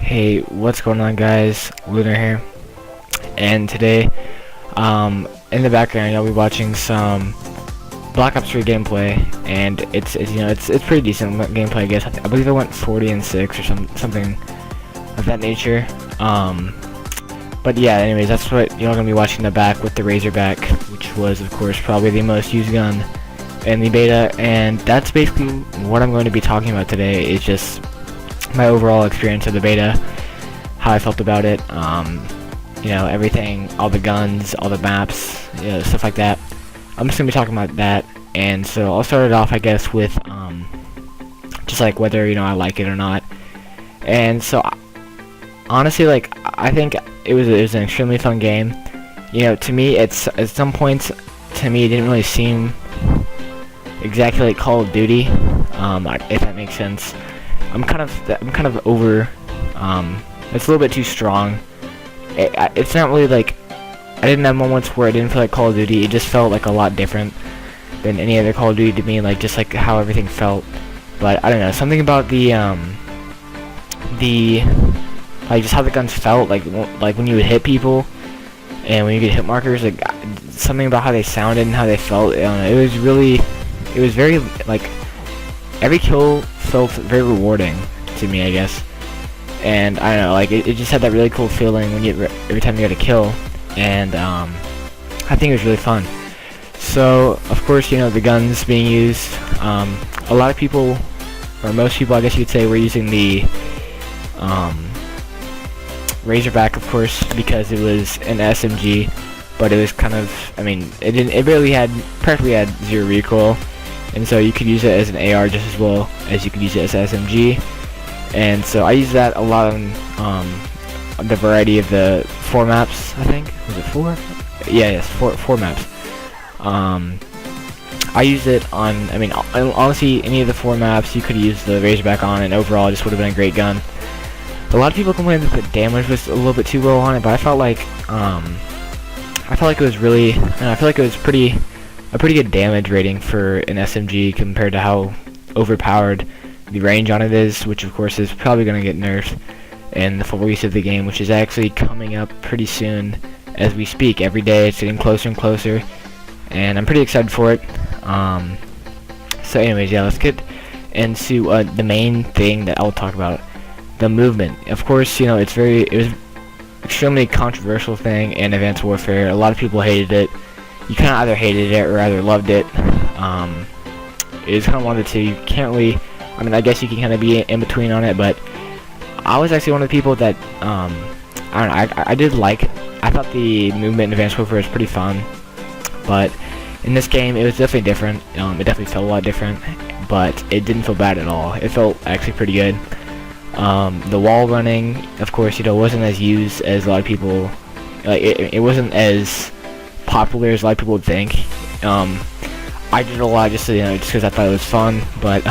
Hey, what's going on, guys? Lunar here, and today, in the background, you'll be watching some Black Ops 3 gameplay, and it's pretty decent gameplay, I guess. I believe I went 40-6 or something of that nature. But yeah, anyways, that's what you're gonna be watching in the back with the Razorback, which was, of course, probably the most used gun in the beta, and that's basically what I'm going to be talking about today. Is just my overall experience of the beta, how I felt about it, everything, all the guns, all the maps, stuff like that. I'm just gonna be talking about that, and so I'll start it off, I guess, with just like whether I like it or not. And so honestly, like, I think it was an extremely fun game. To me, it's at some points, to me, it didn't really seem exactly like Call of Duty, if that makes sense. I'm kind of over. It's a little bit too strong. It's not really like, I didn't have moments where I didn't feel like Call of Duty. It just felt like a lot different than any other Call of Duty to me, like just like how everything felt. But I don't know, something about the like just how the guns felt, like when you would hit people and when you get hit markers, like something about how they sounded and how they felt. I don't know, it was very, like, every kill felt very rewarding to me, I guess. And I don't know, like it just had that really cool feeling when every time you got a kill, and I think it was really fun. So of course, the guns being used, a lot of people, or most people, I guess you could say, were using the Razorback, of course, because it was an SMG, but it was kind of, it practically had zero recoil. And so you could use it as an AR just as well as you could use it as an SMG. And so I use that a lot on the variety of the 4 maps, I think. Was it 4? Yeah, yes, 4 maps. I used it on, honestly, any of the 4 maps you could use the Razorback on, and overall it just would have been a great gun. A lot of people complained that the damage was a little bit too low on it, but I felt like it was really, I feel like it was a pretty good damage rating for an SMG compared to how overpowered the range on it is, which of course is probably going to get nerfed in the full release of the game, which is actually coming up pretty soon as we speak. Every day it's getting closer and closer, and I'm pretty excited for it. So anyways, yeah, let's get into the main thing that I'll talk about, the movement. Of course, it was extremely controversial thing in Advanced Warfare. A lot of people hated it. You kind of either hated it or either loved it. It was kind of one of the two. You can't really, I guess you can kind of be in between on it, but I was actually one of the people that, I thought the movement in Advanced Warfare was pretty fun, but in this game it was definitely different. It definitely felt a lot different, but it didn't feel bad at all. It felt actually pretty good. The wall running, of course, wasn't as used as a lot of people, like, it wasn't as popular as a lot of people would think. I did a lot just because I thought it was fun, but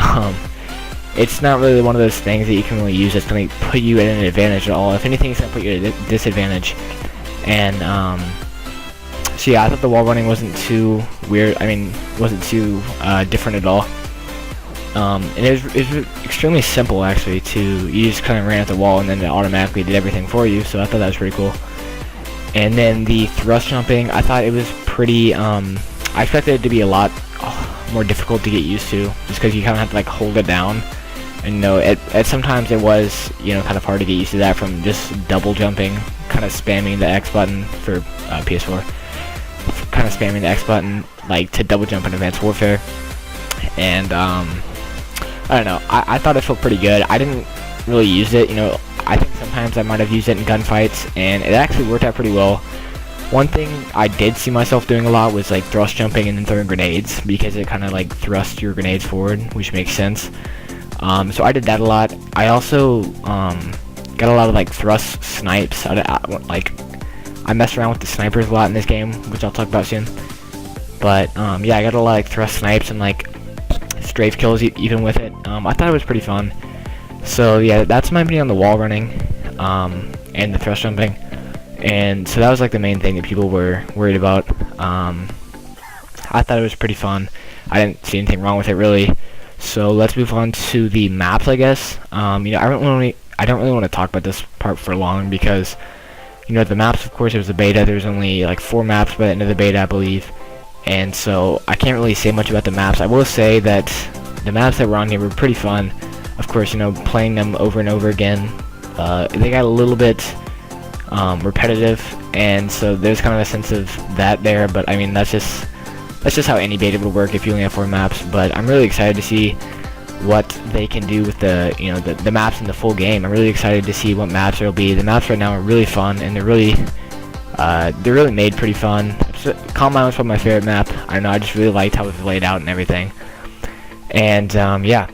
it's not really one of those things that you can really use that's going to put you at an advantage at all. If anything, it's going to put you at a disadvantage. And so yeah, I thought the wall running wasn't too weird. Wasn't too different at all. And it was extremely simple, actually. You just kind of ran at the wall and then it automatically did everything for you. So I thought that was pretty cool. And then the thrust jumping, I thought it was pretty, I expected it to be a lot more difficult to get used to, just because you kind of have to, like, hold it down. And at sometimes it was, kind of hard to get used to that from just double jumping, kind of spamming the X button for PS4. Kind of spamming the X button, like, to double jump in Advanced Warfare. And, I don't know, I thought it felt pretty good. I didn't really use it, I think sometimes I might have used it in gunfights, and it actually worked out pretty well. One thing I did see myself doing a lot was, like, thrust jumping and then throwing grenades, because it kind of, like, thrusts your grenades forward, which makes sense. So I did that a lot. I also got a lot of, like, thrust snipes. I messed around with the snipers a lot in this game, which I'll talk about soon. But yeah, I got a lot of, like, thrust snipes and, like, strafe kills even with it. I thought it was pretty fun. So yeah, that's my opinion on the wall running and the thrust jumping. And so that was, like, the main thing that people were worried about. I thought it was pretty fun. I didn't see anything wrong with it, really. So let's move on to the maps, I guess. You know, I don't really want to talk about this part for long because, you know, the maps, of course, it was a beta. There's only like 4 maps by the end of the beta, I believe. And so I can't really say much about the maps. I will say that the maps that were on here were pretty fun. Of course, you know, playing them over and over again, they got a little bit repetitive, and so there's kind of a sense of that there. But I mean, that's just how any beta would work if you only have 4 maps. But I'm really excited to see what they can do with the, you know, the maps in the full game. I'm really excited to see what maps there'll be. The maps right now are really fun, and they're really made pretty fun. Calm Island was probably my favorite map. I don't know, I just really liked how it was laid out and everything. And yeah,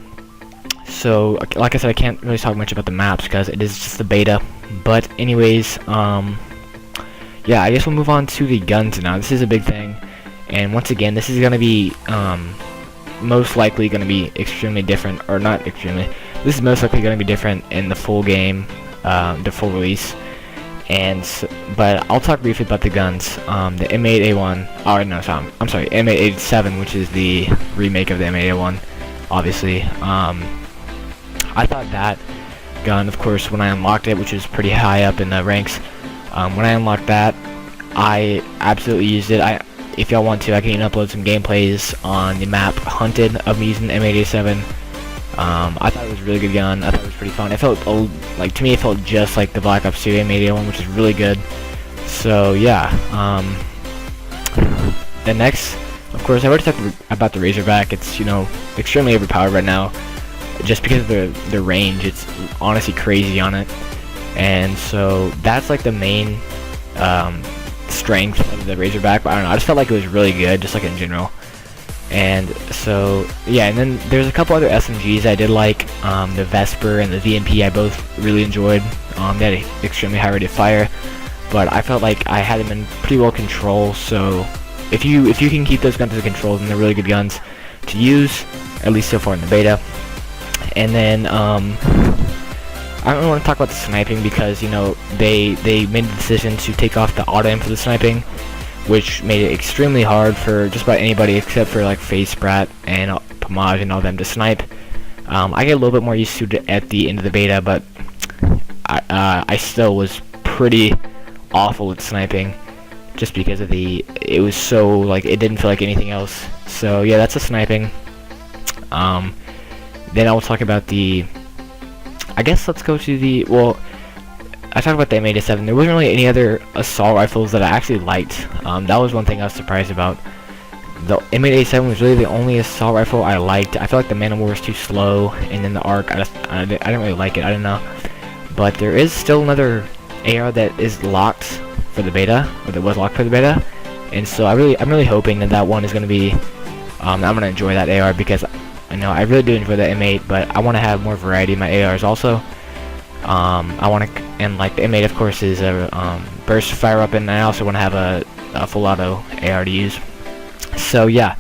so like I said, I can't really talk much about the maps because it is just the beta. But anyways, yeah, I guess we'll move on to the guns now. This is a big thing, and once again, this is gonna be most likely gonna be extremely different, or not extremely. This is most likely gonna be different in the full game, the full release. And but I'll talk briefly about the guns. The M8A1, or no, I'm sorry, M8A7, which is the remake of the M8A1, obviously. I thought that gun, of course, when I unlocked it, which is pretty high up in the ranks, when I unlocked that, I absolutely used it. If y'all want to, I can upload some gameplays on the map Hunted of me using the M8A7. I thought it was a really good gun. I thought it was pretty fun. It felt like, to me, it felt just like the Black Ops 2 M8A1, which is really good. So yeah, the next, of course, I already talked about the Razorback. It's, you know, extremely overpowered right now, just because of the range. It's honestly crazy on it, and so that's like the main strength of the Razorback. But I don't know, I just felt like it was really good, just like in general. And so yeah, and then there's a couple other SMGs I did like. The Vesper and the VMP I both really enjoyed. They had an extremely high rate of fire, but I felt like I had them in pretty well control. So if you can keep those guns in control, then they're really good guns to use, at least so far in the beta. And then I don't really want to talk about the sniping because, you know, they made the decision to take off the auto aim for the sniping, which made it extremely hard for just about anybody except for like FaZe Sprat and Pomage and all them to snipe. I get a little bit more used to it at the end of the beta, but I still was pretty awful at sniping, just because of it was so, like, it didn't feel like anything else. So yeah, that's the sniping. Then I will talk about I guess let's go to well, I talked about the M8A7. There wasn't really any other assault rifles that I actually liked. That was one thing I was surprised about. The M8A7 was really the only assault rifle I liked. I feel like the Man of War was too slow, and then the ARC, I didn't really like it. I don't know. But there is still another AR that is locked for the beta, or that was locked for the beta, and so I'm really hoping that one is going to be. I'm going to enjoy that AR because I know I really do enjoy the M8, but I want to have more variety in my ARs also. I want to, and like the M8 of course is a burst fire weapon, and I also want to have a full auto AR to use. So yeah,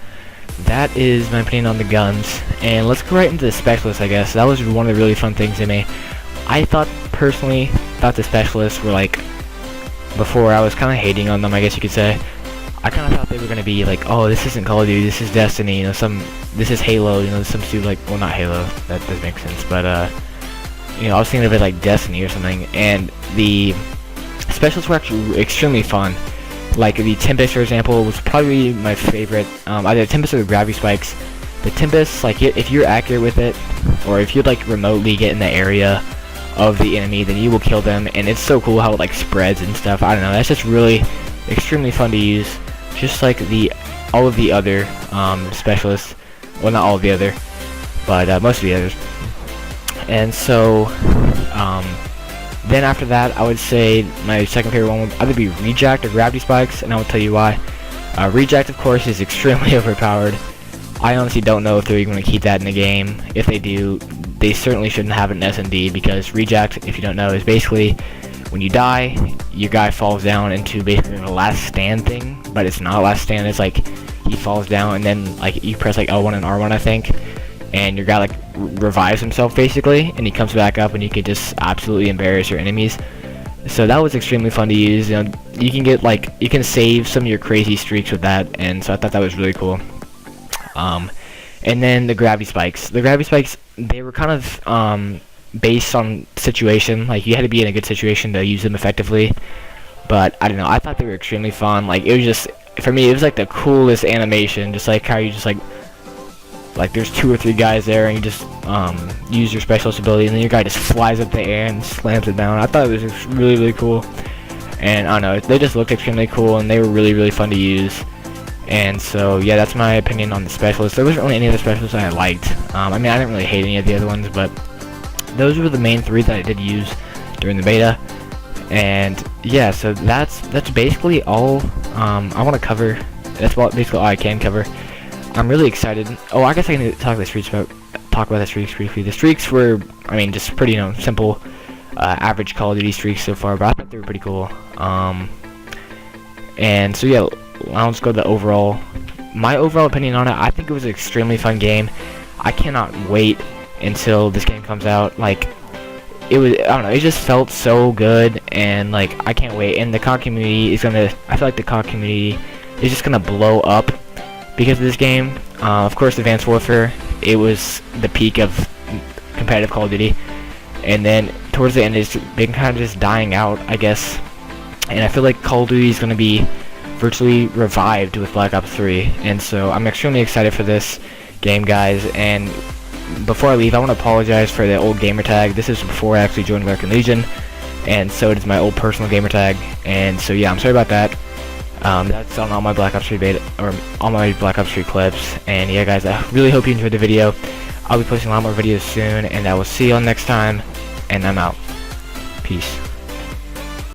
that is my opinion on the guns, and let's go right into the specialists. I guess that was one of the really fun things in me. I personally thought the specialists were like, before I was kind of hating on them, I guess you could say. I kind of thought they were gonna be like, oh, this isn't Call of Duty, this is Destiny, you know, this is Halo, you know, some stupid, like, well, not Halo, that doesn't make sense, but you know, I was thinking of it like Destiny or something. And the specialists were actually extremely fun. Like the Tempest, for example, was probably my favorite. Either the Tempest or the Gravity Spikes. The Tempest, like, if you're accurate with it, or if you'd like remotely get in the area of the enemy, then you will kill them. And it's so cool how it like spreads and stuff. I don't know, that's just really extremely fun to use. Just like all of the other specialists. Well, not all of the other, but most of the others. And so then after that, I would say my second favorite one would either be Reject or Gravity Spikes, and I will tell you why. Reject, of course, is extremely overpowered. I honestly don't know if they're even going to keep that in the game. If they do, they certainly shouldn't have it in S&D, because Reject, if you don't know, is basically when you die, your guy falls down into basically the last stand thing, but it's not last stand. It's like he falls down, and then like you press like L1 and R1, I think, and your guy like revives himself basically, and he comes back up, and you can just absolutely embarrass your enemies. So that was extremely fun to use. You know, you can get like, you can save some of your crazy streaks with that, and so I thought that was really cool. And then the gravity spikes. The gravity spikes, they were kind of based on situation. Like, you had to be in a good situation to use them effectively. But I don't know. I thought they were extremely fun. Like, it was just, for me, it was like the coolest animation. Just like how you just like there's 2 or 3 guys there, and you just use your specialist ability, and then your guy just flies up the air and slams it down. I thought it was just really, really cool. And I don't know, they just looked extremely cool, and they were really, really fun to use. And so, yeah, that's my opinion on the specialists. There wasn't really any other specialists I liked. I mean, I didn't really hate any of the other ones, but those were the main 3 that I did use during the beta. And yeah, so that's basically all I want to cover. That's basically all I can cover. I'm really excited. Oh, I guess I can talk about the streaks briefly. The streaks were, I mean, just pretty, simple, average Call of Duty streaks so far, but I thought they were pretty cool. And so yeah, let's go to my overall opinion on it. I think it was an extremely fun game. I cannot wait until this game comes out. Like, it was, I don't know, it just felt so good, and like, I can't wait. And the COD community is gonna, I feel like the COD community is just gonna blow up because of this game. Of course, Advanced Warfare, it was the peak of competitive Call of Duty, and then towards the end it's been kind of just dying out, I guess. And I feel like Call of Duty is going to be virtually revived with Black Ops 3, and so I'm extremely excited for this game, guys. And before I leave, I want to apologize for the old gamer tag. This is before I actually joined American Legion, and so it is my old personal gamer tag, and so yeah, I'm sorry about that. That's on all my Black Ops 3 beta, or all my Black Ops 3 clips. And yeah, guys, I really hope you enjoyed the video. I'll be posting a lot more videos soon, and I will see you all next time, and I'm out. Peace.